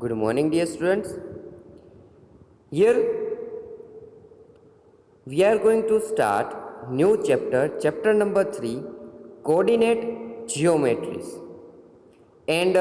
Good morning, dear students. Here we are going to start new chapter number 3, coordinate geometries, and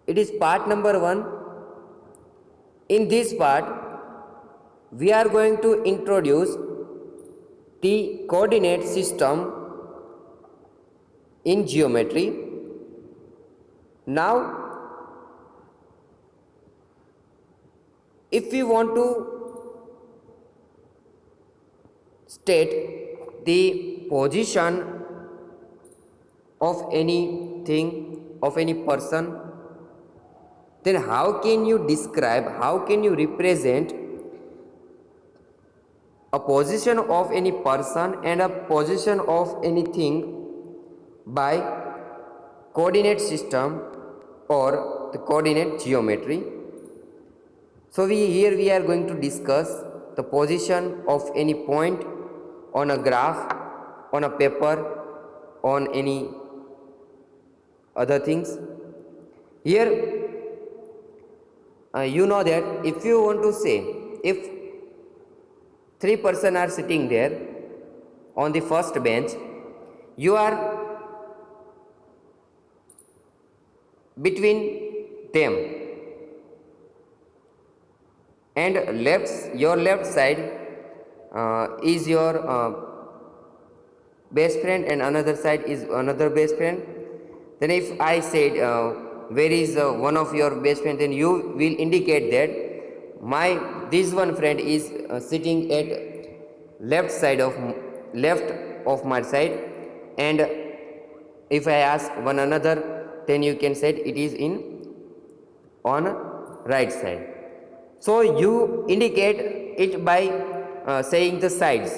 it is part number 1. In this part, we are going to introduce the coordinate system in geometry. Now, if we want to state the position of anything, of any person, then how can you describe, how can you represent a position of any person and a position of anything by coordinate system or the coordinate geometry? So here we are going to discuss the position of any point on a graph, on a paper, on any other things. Here you know that if you want to say, if 3 persons are sitting there on the first bench, you are between them, and your left side is your best friend and another side is another best friend. Then if I said where is one of your best friend, then you will indicate that this one friend is sitting at left of my side, and if I ask one another, then you can say it is on right side. So you indicate it by saying the sides,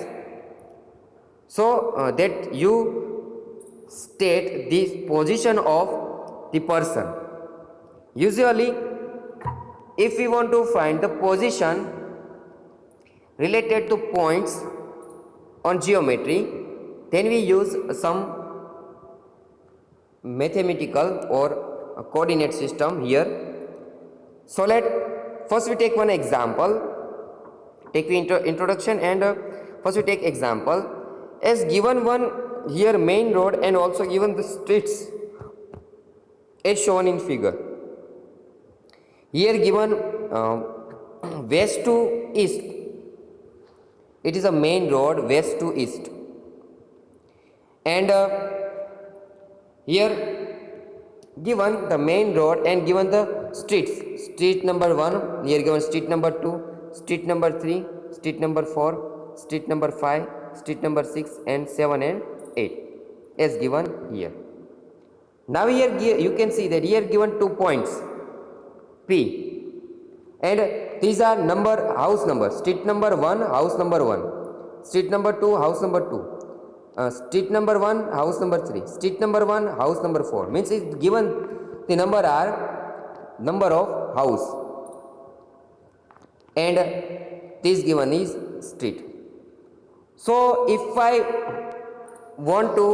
so that you state the position of the person. Usually, if we want to find the position related to points on geometry, then we use some mathematical or a coordinate system here. So first we take one example, take the introduction, and first we take example as given one here main road and also given the streets as shown in figure. Here given west to east, it is a main road west to east, and here given the main road and given the streets, street number 1, here given street number 2, street number 3, street number 4, street number 5, street number 6 and 7 and 8 as given here. Now here you can see that here given 2 points P, and these are house number, street number 1 house number 1, street number 2 house number 2, street number 1 house number 3, street number 1 house number 4, means it's given the number of house, and this given is street. So if I want to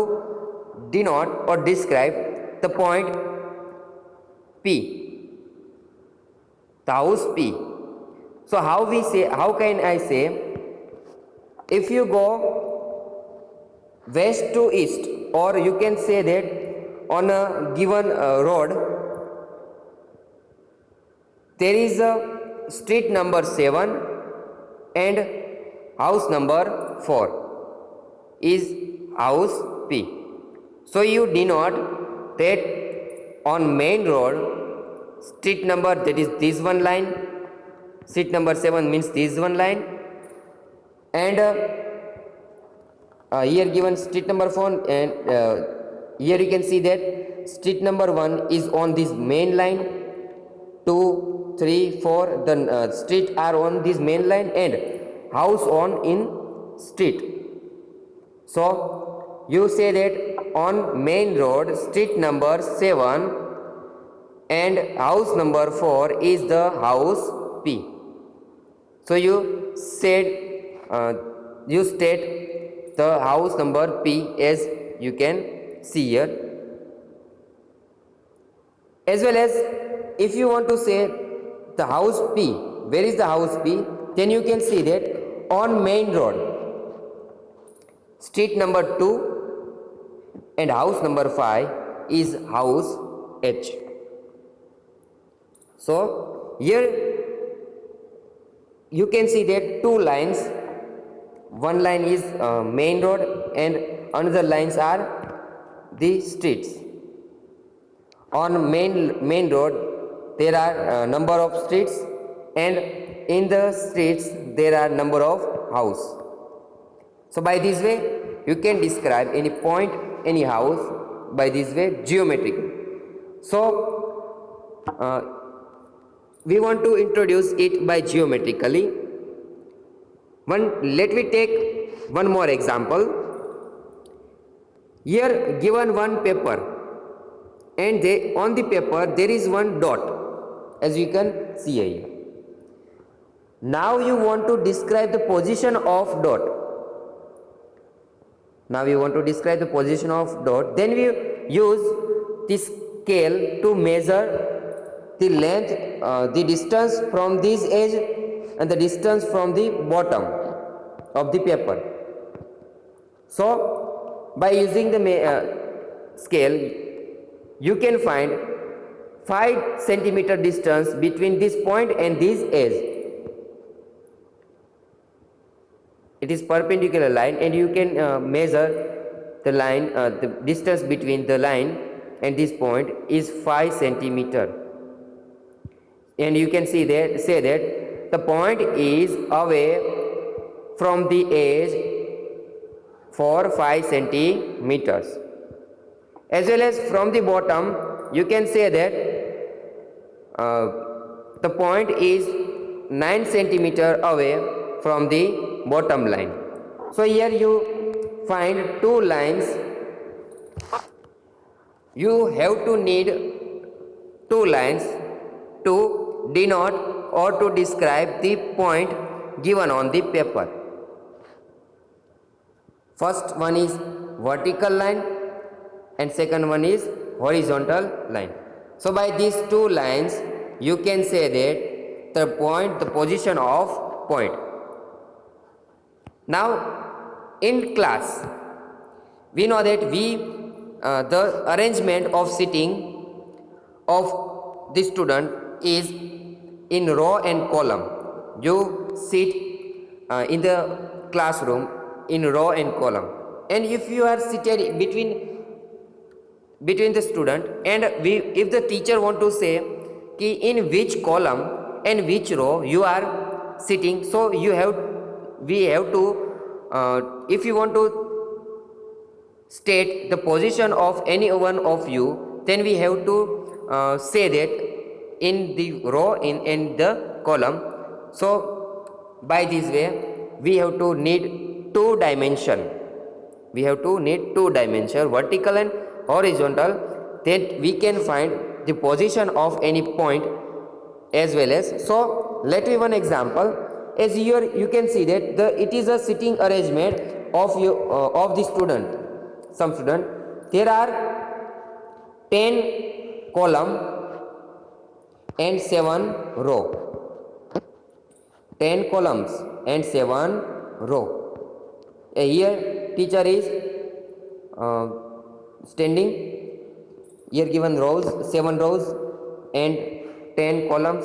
denote or describe the point P, the house P, so how can I say, if you go west to east, or you can say that on a given road there is a street number 7 and house number 4 is house P. So you denote that on main road, street number, that is this one line, street number 7 means this one line, and here given street number 4, and here you can see that street number 1 is on this main line, 2, 3, 4, the street are on this main line and house on in street. So you say that on main road, street number 7 and house number 4 is the house P. So you state the house number P as you can see here, as well as if you want to say the house P, where is the house P, then you can see that on main road, street number 2 and house number 5 is house H. So here you can see that two lines, one line is main road and another lines are the streets. On main road there are number of streets, and in the streets there are number of house. So by this way you can describe any point, any house by this way geometrically. So we want to introduce it by geometrically. Let me take one more example. Here given one paper, and on the paper there is one dot, as you can see here. Now you want to describe the position of dot. Now we want to describe the position of dot. Then we use this scale to measure the length, the distance from this edge and the distance from the bottom of the paper. So by using the scale, you can find 5 centimeter distance between this point and this edge. It is perpendicular line, and you can measure the line, the distance between the line and this point is 5 centimeter. And you can say that the point is away from the edge for 5 centimeters. As well as from the bottom, you can say that the point is 9 centimeter away from the bottom line. So here you find two lines. You have to need two lines to denote or to describe the point given on the paper. First one is vertical line and second one is horizontal line. So by these two lines you can say that the position of point. Now in class we know that the arrangement of sitting of the student is in row and column. You sit in the classroom in row and column, and if you are seated between the student, and if the teacher want to say ki in which column and which row you are sitting, so we have to if you want to state the position of any one of you, then we have to say that in the row in the column. So by this way we have to need two dimension. We have to need two dimension, vertical and horizontal, then we can find the position of any point as well as. So let me one example. As here you can see that it is a sitting arrangement of the student. Some student, there are 10 column and 7 row. 10 columns and 7 row. Here teacher is standing. Here given rows, 7 rows and 10 columns.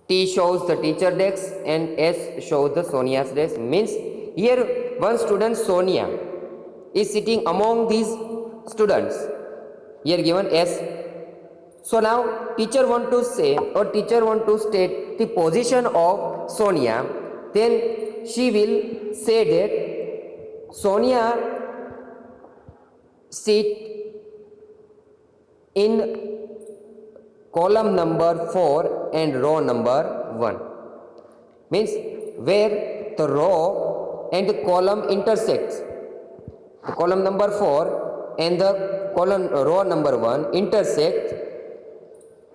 T shows the teacher desk and S shows the Sonia's desk. Means here one student, Sonia, is sitting among these students. Here given S. So now teacher want to say or teacher want to state the position of Sonia, then she will say that Sonia sit in column number 4 and row number 1. Means where the row and the column intersects. The column number 4 and the row number 1 intersect,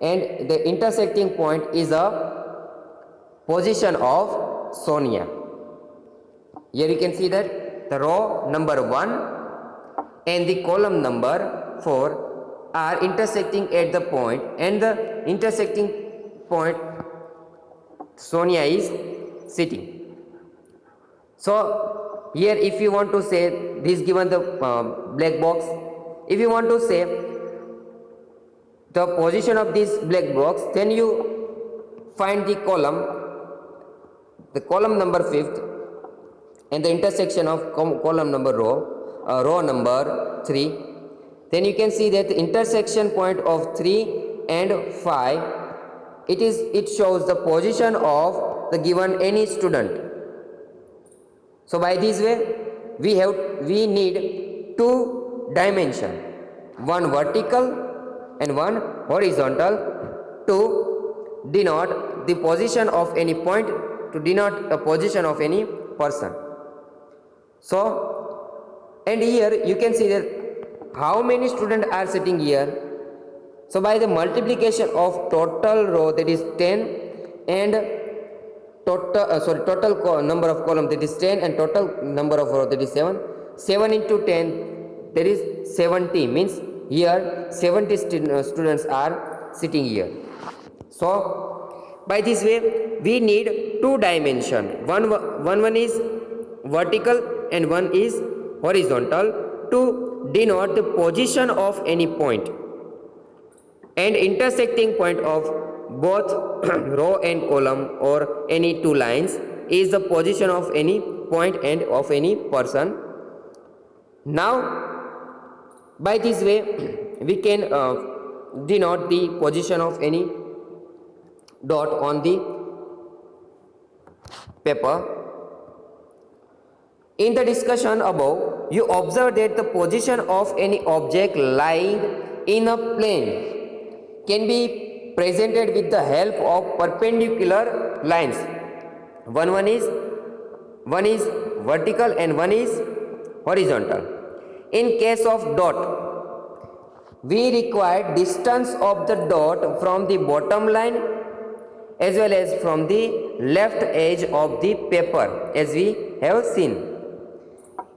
and the intersecting point is a position of Sonia. Here you can see that the row number 1 and the column number 4 are intersecting at the point, and the intersecting point Sonia is sitting. So here if you want to say this given the black box, if you want to say the position of this black box, then you find the column number 5th and the intersection of column number row number 3. Then you can see that the intersection point of 3 and 5, it shows the position of the given any student. So by this way we need two dimension, one vertical and one horizontal, to denote the position of any point, to denote a position of any person. So, and here you can see that how many students are sitting here. So by the multiplication of total row, that is 10, and total number of column, that is 10, and total number of row, that is 7 into 10, that is 70, means here 70 students are sitting here. So by this way we need two dimension, one is vertical and one is horizontal, to denote the position of any point, and intersecting point of both row and column or any two lines is the position of any point and of any person. Now by this way we can denote the position of any dot on the paper. In the discussion above, you observe that the position of any object lying in a plane can be presented with the help of perpendicular lines. One is vertical and one is horizontal. In case of dot, we require distance of the dot from the bottom line as well as from the left edge of the paper, as we have seen.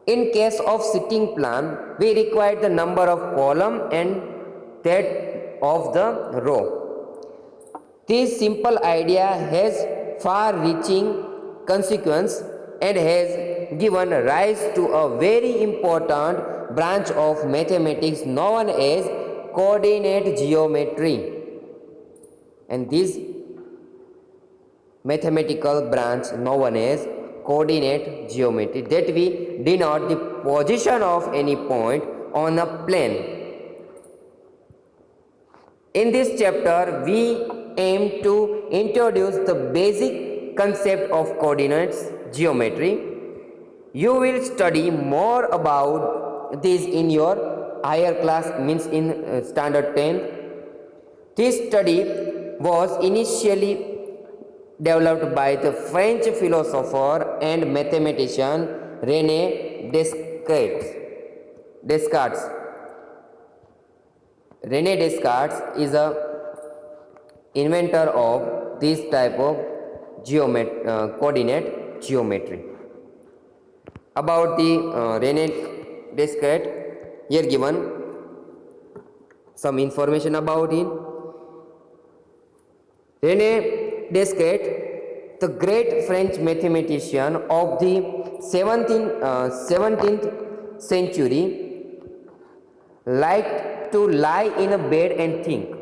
In case of sitting plan, we require the number of column and that of the row. This simple idea has far-reaching consequence and has given rise to a very important branch of mathematics known as coordinate geometry. And this mathematical branch known as coordinate geometry, that we denote the position of any point on a plane. In this chapter we aim to introduce the basic concept of coordinates geometry. You will study more about this in your higher class, means in standard 10. This study was initially developed by the French philosopher and mathematician René Descartes. René Descartes is a inventor of this type of coordinate geometry. About the René Descartes, here given some information about him. René Descartes, the great French mathematician of the 17th century, liked to lie in a bed and think.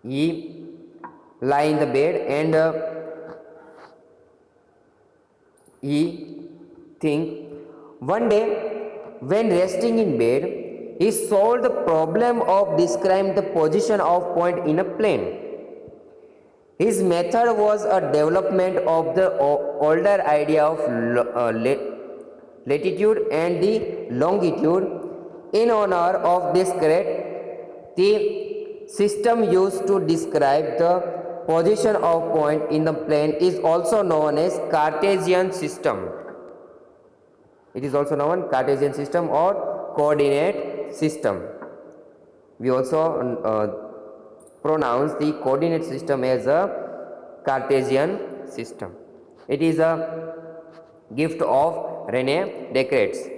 He lie in the bed and he think. One day, when resting in bed, he solved the problem of describing the position of point in a plane. His method was a development of the older idea of latitude and the longitude. In honor of Descartes, the system used to describe the position of point in the plane is also known as Cartesian system. It is also known Cartesian system or coordinate system. We also pronounce the coordinate system as a Cartesian system. It is a gift of René Descartes.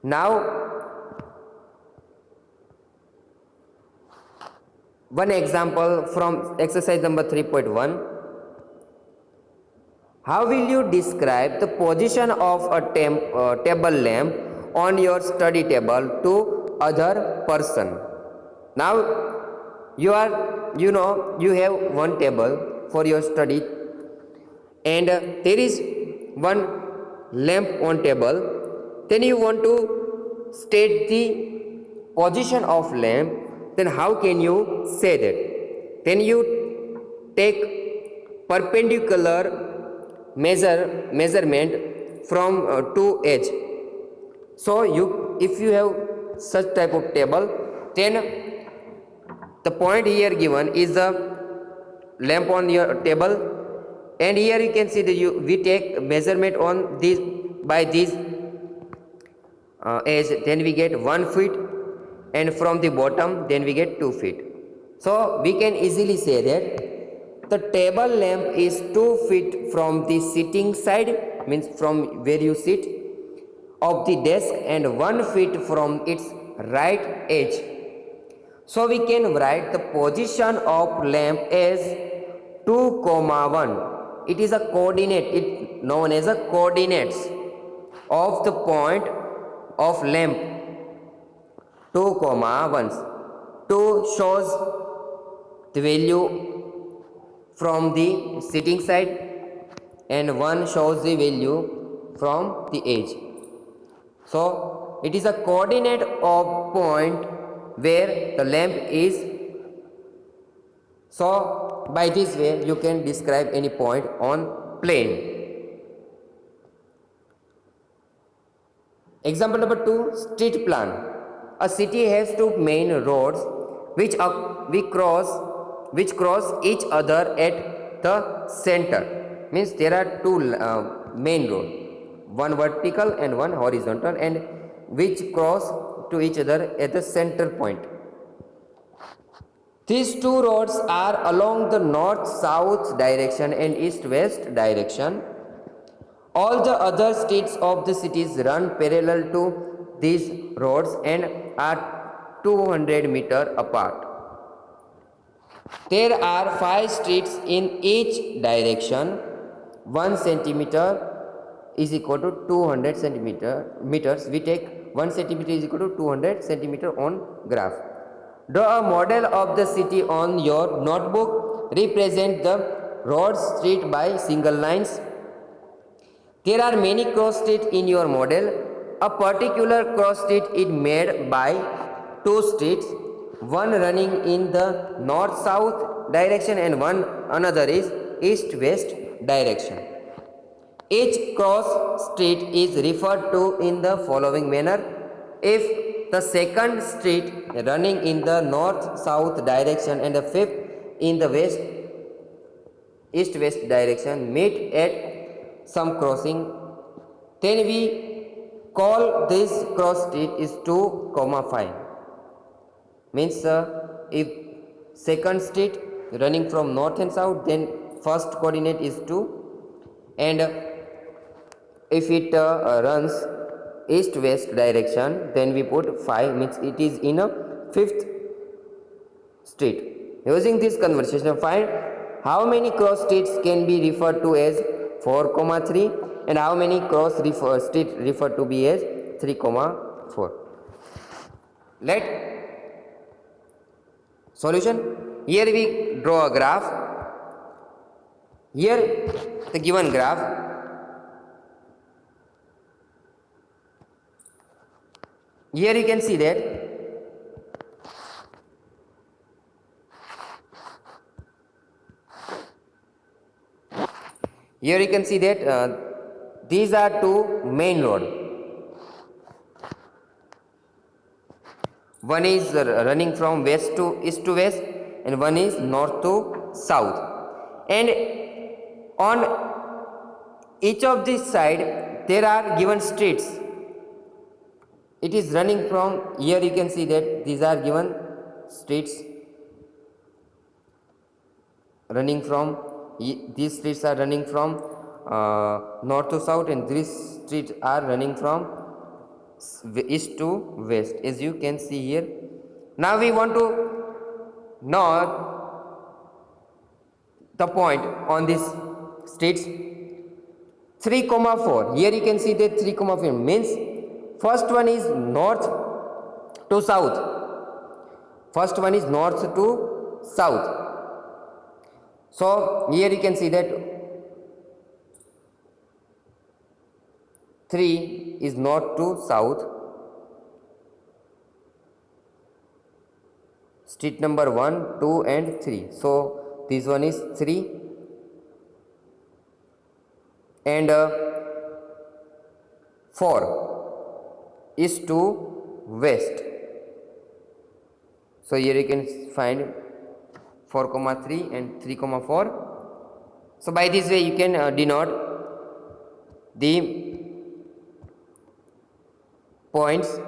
Now one example from exercise number 3.1. How will you describe the position of a table lamp on your study table to other person? Now you have one table for your study, and there is one lamp on table. Then you want to state the position of lamp. Then how can you say that? Then you take perpendicular measurement from two edge. So if you have such type of table, then the point here given is the lamp on your table, and here you can see that we take measurement on this by this edge, then we get 1 feet, and from the bottom then we get 2 feet. So we can easily say that the table lamp is 2 feet from the sitting side, means from where you sit, of the desk, and 1 feet from its right edge. So we can write the position of lamp as 2, 1. It is a coordinate, it known as a coordinates of the point of lamp. 2, 1. 2 shows the value from the sitting side, and 1 shows the value from the edge. So it is a coordinate of point where the lamp is. So by this way you can describe any point on plane. Example number 2, street plan. A city has two main roads which cross each other at the center. Means there are two main roads, one vertical and one horizontal, and which cross to each other at the center point. These two roads are along the north-south direction and east-west direction. All the other streets of the cities run parallel to these roads and are 200 meters apart. There are 5 streets in each direction. 1 centimeter is equal to 200 meters. We take 1 centimeter is equal to 200 centimeter on graph. Draw a model of the city on your notebook. Represent the road street by single lines. There are many cross streets in your model. A particular cross street is made by 2 streets, one running in the north-south direction and another is east-west direction. Each cross street is referred to in the following manner. If the second street running in the north-south direction and the fifth in the east-west direction meet at some crossing, then we call this cross street is 2, 5. Means if second street running from north and south, then first coordinate is 2, and if it runs east-west direction, then we put 5, means it is in a fifth street. Using this conversation, find how many cross streets can be referred to as 4, 3, and how many cross street referred to be as 3, 4. Let solution. Here we draw a graph. Here the given graph. Here you can see that these are two main roads. One is running from west to east to west, and one is north to south. And on each of these side there are given streets. It is running from here. You can see that these are given streets running from. These streets are running from north to south, and these streets are running from east to west, as you can see here. Now we want to know the point on this streets 3 comma 4. Here you can see that 3 comma 4 means first one is north to south. First one is north to south. So here you can see that 3 is north to south. Street number 1, 2 and 3. So this one is 3 and 4 is to west. So here you can find 4 comma 3 and 3 comma 4. So by this way you can denote the points.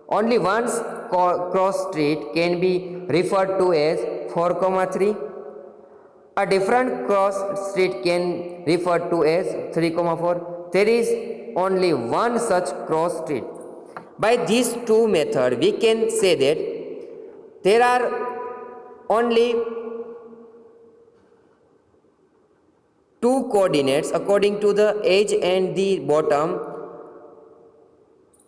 Only one cross street can be referred to as 4 comma 3. A different cross street can refer to as 3 comma 4. There is only one such cross street. By these two methods we can say that there are only two coordinates according to the edge and the bottom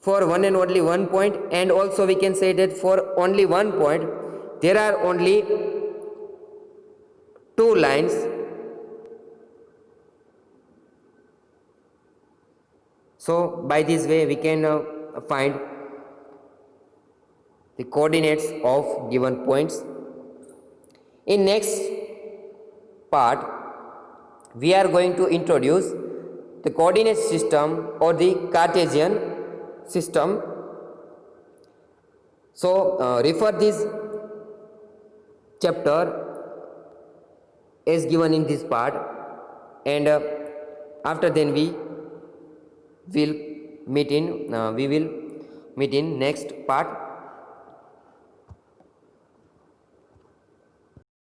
for one and only one point, and also we can say that for only one point there are only two lines. So by this way we can find the coordinates of given points. In next part we are going to introduce the coordinate system or the Cartesian system. So refer this chapter as given in this part, and after then we will meet in next part.